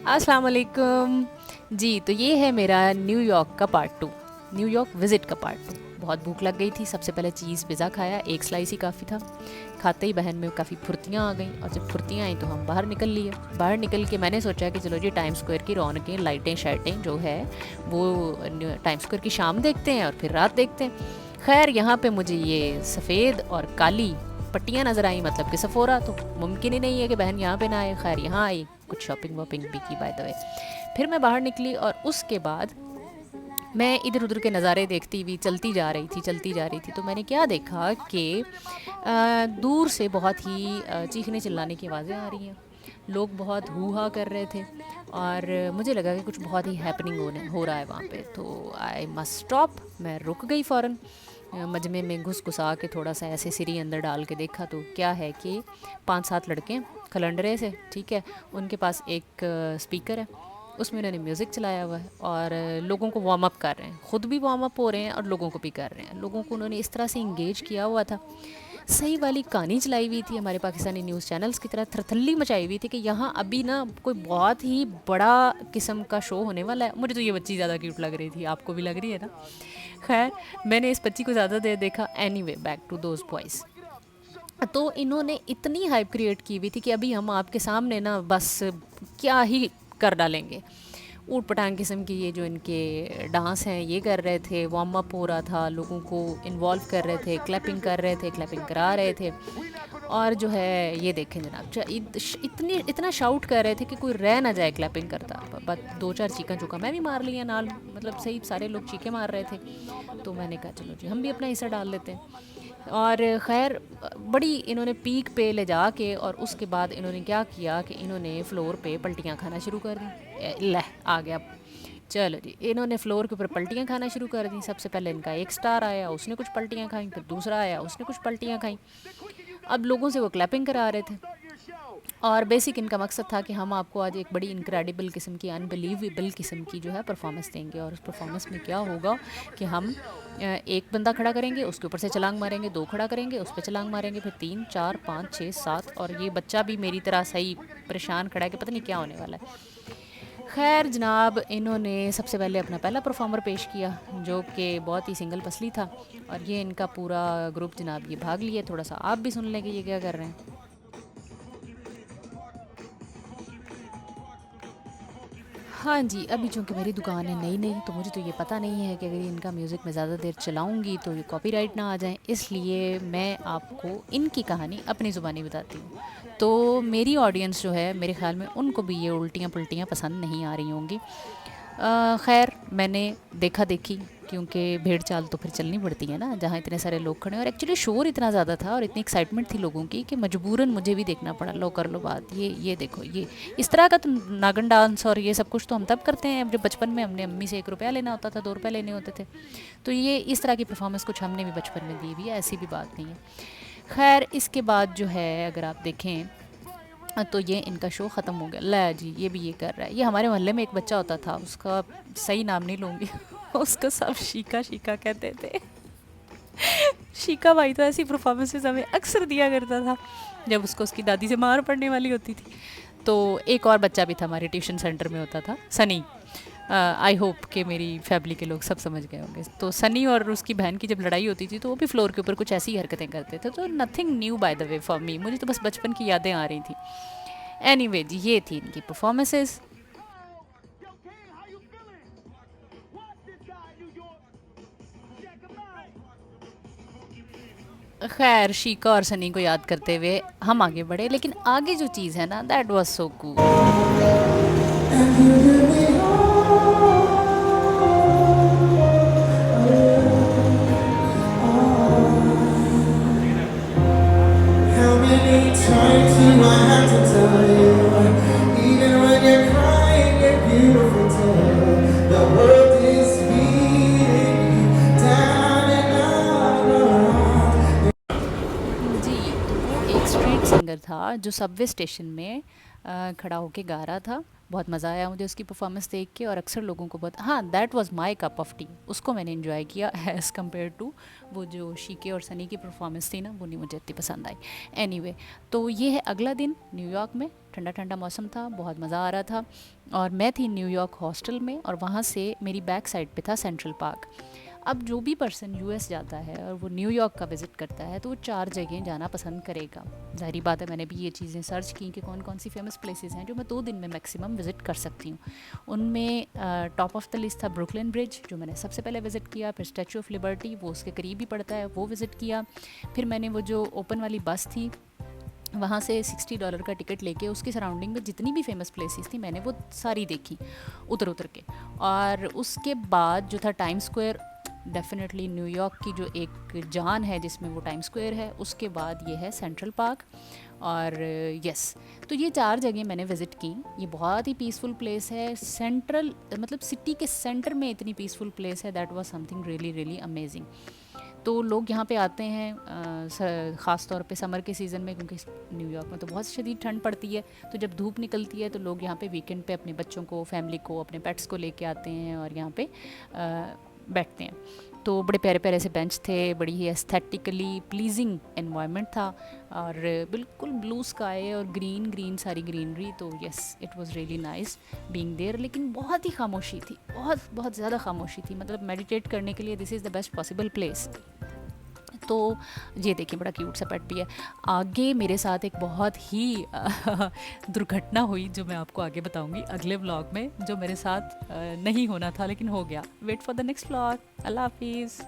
अस्सलाम वालेकुम। जी, तो ये है मेरा न्यूयॉर्क का पार्ट 2, न्यूयॉर्क विज़िट का पार्ट 2। बहुत भूख लग गई थी, सबसे पहले चीज़ पिज़्ज़ा खाया, एक स्लाइस ही काफ़ी था। खाते ही बहन में काफ़ी फुर्तियाँ आ गईं और जब फुर्तियाँ आईं तो हम बाहर निकल लिए। बाहर निकल के मैंने सोचा कि चलो जी टाइम स्क्वायर की रौनकें, लाइटें-शाइटें जो है वो टाइम स्क्वायर की शाम देखते हैं और फिर रात देखते हैं। खैर यहाँ पे मुझे ये सफ़ेद और काली पट्टियाँ नज़र आई, मतलब कि सफ़ोरा, तो मुमकिन ही नहीं है कि बहन यहाँ पे ना आए। खैर यहाँ आई, कुछ शॉपिंग वॉपिंग भी की बाय द वे। फिर मैं बाहर निकली और उसके बाद मैं इधर उधर के नज़ारे देखती हुई चलती जा रही थी तो मैंने क्या देखा कि दूर से बहुत ही चीखने चिल्लाने की आवाज़ें आ रही हैं। लोग बहुत हू हा कर रहे थे और मुझे लगा कि कुछ बहुत ही हैपनिंग हो रहा है वहाँ पे। तो आई मस्ट स्टॉप, मैं रुक गई फ़ौरन। मजमे में घुस के थोड़ा सा ऐसे सिरी अंदर डाल के देखा तो क्या है कि 5-7 लड़के खलंडरे से, ठीक है, उनके पास एक स्पीकर है, उसमें उन्होंने म्यूज़िक चलाया हुआ है और लोगों को वार्म अप कर रहे हैं, ख़ुद भी वार्म अप हो रहे हैं और लोगों को भी कर रहे हैं। लोगों को उन्होंने इस तरह से इंगेज किया हुआ था, सही वाली कहानी चलाई हुई थी, हमारे पाकिस्तानी न्यूज़ चैनल्स की तरह थरथल्ली मचाई हुई थी कि यहाँ अभी ना कोई बहुत ही बड़ा किस्म का शो होने वाला है। मुझे तो ये बच्ची ज़्यादा क्यूट लग रही थी, आपको भी लग रही है ना? खैर मैंने इस बच्ची को ज़्यादा देर देखा। Anyway, back to those boys. तो इन्होंने इतनी हाइप क्रिएट की हुई थी कि अभी हम आपके सामने ना बस क्या ही कर डालेंगे। ऊट पटांग किस्म की ये जो इनके डांस हैं ये कर रहे थे, वार्म अप हो रहा था, लोगों को इन्वॉल्व कर रहे थे, क्लैपिंग कर रहे थे, क्लैपिंग करा रहे थे। और जो है ये देखें जनाब, इतना शाउट कर रहे थे कि कोई रह ना जाए क्लैपिंग करता। बस 2-4 चीखा चूका मैं भी मार लिया नाल, मतलब सही सारे लोग चीखे मार रहे थे। तो मैंने कहा चलो जी हम भी अपना हिस्सा डाल लेते हैं। और ख़ैर बड़ी इन्होंने पीक पे ले जा के और उसके बाद इन्होंने क्या किया कि इन्होंने फ़्लोर पे पलटियाँ खाना शुरू कर दी। ले आ गया, चलो जी, इन्होंने फ्लोर के ऊपर पलटियाँ खाना शुरू कर दी। सबसे पहले इनका एक स्टार आया, उसने कुछ पलटियाँ खाई, फिर दूसरा आया, उसने कुछ पलटियाँ खाई। अब लोगों से वो क्लैपिंग करा रहे थे और बेसिक इनका मकसद था कि हम आपको आज एक बड़ी इनक्रेडिबल किस्म की, अनबिलीवेबल किस्म की जो है परफॉर्मेंस देंगे। और उस परफॉर्मेंस में क्या होगा कि हम एक बंदा खड़ा करेंगे, उसके ऊपर से छलांग मारेंगे, 2 खड़ा करेंगे, उस पर छलांग मारेंगे, फिर 3, 4, 5, 6, 7 और ये बच्चा भी मेरी तरह सही परेशान खड़ा है कि पता नहीं क्या होने वाला है। खैर जनाब, इन्होंने सबसे पहले अपना पहला परफॉर्मर पेश किया जो कि बहुत ही सिंगल पसली था और ये इनका पूरा ग्रुप जनाब ये भाग लिए। थोड़ा सा आप भी सुन लें कि ये क्या कर रहे हैं। हाँ जी, अभी चूँकि मेरी दुकान है नई-नई, तो मुझे तो ये पता नहीं है कि अगर इनका म्यूज़िक मैं ज़्यादा देर चलाऊँगी तो ये कॉपीराइट ना आ जाए, इसलिए मैं आपको इनकी कहानी अपनी ज़ुबानी बताती हूँ। तो मेरी ऑडियंस जो है, मेरे ख़्याल में उनको भी ये उल्टियाँ-पुल्टियाँ पसंद नहीं आ रही होंगी। खैर मैंने देखा-देखी, क्योंकि भेड़-चाल तो फिर चलनी पड़ती है ना, जहाँ इतने सारे लोग खड़े हैं और एक्चुअली शोर इतना ज़्यादा था और इतनी एक्साइटमेंट थी लोगों की कि मजबूरन मुझे भी देखना पड़ा। लो कर लो बात, ये देखो, ये इस तरह का तो नागन डांस और ये सब कुछ तो हम तब करते हैं जब बचपन में हमने अम्मी से 1 रुपया लेना होता था, 2 रुपए लेने होते थे। तो ये इस तरह की परफॉर्मेंस कुछ हमने भी बचपन में दी हुई है, ऐसी भी बात नहीं है। खैर इसके बाद जो है अगर आप देखें तो ये इनका शो ख़त्म हो गया। ला जी, ये भी ये कर रहा है। ये हमारे मोहल्ले में एक बच्चा होता था, उसका सही नाम नहीं लूँगी उसको सब शीका शीका कहते थे शीका भाई तो ऐसी परफॉर्मेंसेस हमें अक्सर दिया करता था जब उसको उसकी दादी से मार पड़ने वाली होती थी। तो एक और बच्चा भी था हमारे ट्यूशन सेंटर में होता था, सनी। आई होप कि मेरी फैमिली के लोग सब समझ गए होंगे। तो सनी और उसकी बहन की जब लड़ाई होती थी तो वो भी फ्लोर के ऊपर कुछ ऐसी हरकतें करते थे। तो nothing new by the way for me, मुझे तो बस बचपन की यादें आ रही थी। एनीवे जी, ये थी इनकी परफॉर्मेंसेस। खैर शीका और सनी को याद करते हुए हम आगे बढ़े, लेकिन आगे जो चीज़ है ना, that was so cool. How many times do I have to tell you? Even when you're crying, you're beautiful too. The world is beating you down and out. जी, तो वो एक स्ट्रीट सिंगर था जो सबवे स्टेशन में खड़ा होके गा रहा था। बहुत मज़ा आया मुझे उसकी परफॉर्मेंस देख के और अक्सर लोगों को बहुत, हाँ, that was my cup of T, उसको मैंने एंजॉय किया एज़ कम्पेयर टू वो जो शीके और सनी की परफॉर्मेंस थी ना, वो नहीं मुझे इतनी पसंद आई। एनीवे, तो ये है अगला दिन न्यूयॉर्क में। ठंडा ठंडा मौसम था, बहुत मज़ा आ रहा था। और मैं थी न्यूयॉर्क हॉस्टल में, और वहाँ से मेरी बैक साइड पे था सेंट्रल पार्क। अब जो भी पर्सन यूएस जाता है और वो न्यूयॉर्क का विज़िट करता है तो वो 4 जगह जाना पसंद करेगा। ज़ाहिर बात है, मैंने भी ये चीज़ें सर्च की कि कौन कौन सी फेमस प्लेसेस हैं जो मैं 2 दिन में मैक्सिमम विज़िट कर सकती हूँ। उनमें टॉप ऑफ द लिस्ट था ब्रुकलिन ब्रिज, जो मैंने सबसे पहले विज़िट किया। फिर स्टैचू ऑफ लिबर्टी, वो उसके करीब ही पड़ता है, वो विज़िट किया। फिर मैंने वो जो ओपन वाली बस थी, वहाँ से $60 का टिकट लेके उसकी सराउंडिंग में जितनी भी फेमस प्लेसेस थी मैंने वो सारी देखी उतर उतर के। और उसके बाद जो था टाइम स्क्वायर, डेफिनेटली न्यूयॉर्क की जो एक जान है जिसमें वो टाइम स्क्वायर है। उसके बाद ये है सेंट्रल पार्क। और यस, तो ये 4 जगह मैंने विज़िट की। ये बहुत ही पीसफुल प्लेस है, सेंट्रल मतलब सिटी के सेंटर में इतनी पीसफुल प्लेस है, that was something really really amazing. तो लोग यहाँ पे आते हैं ख़ास तौर पे समर के सीज़न में, क्योंकि न्यूयॉर्क में तो बहुत शदीद ठंड पड़ती है। तो जब धूप निकलती है तो लोग यहाँ पे वीकेंड पे अपने बच्चों को, फैमिली को, अपने पेट्स को लेके आते हैं और यहाँ पे बैठते हैं। तो बड़े प्यारे प्यारे से बेंच थे, बड़ी ही एस्थेटिकली प्लीजिंग एनवायरनमेंट था, और बिल्कुल ब्लू स्काई और ग्रीन ग्रीन सारी ग्रीनरी। तो yes, it was really nice being there. लेकिन बहुत ही खामोशी थी, बहुत बहुत ज़्यादा खामोशी थी। मतलब मेडिटेट करने के लिए this is the best possible place. तो ये देखिए, बड़ा क्यूट सा पेट भी है। आगे मेरे साथ एक बहुत ही दुर्घटना हुई जो मैं आपको आगे बताऊंगी अगले व्लॉग में, जो मेरे साथ नहीं होना था लेकिन हो गया। Wait for the next vlog. अल्लाह हाफिज़।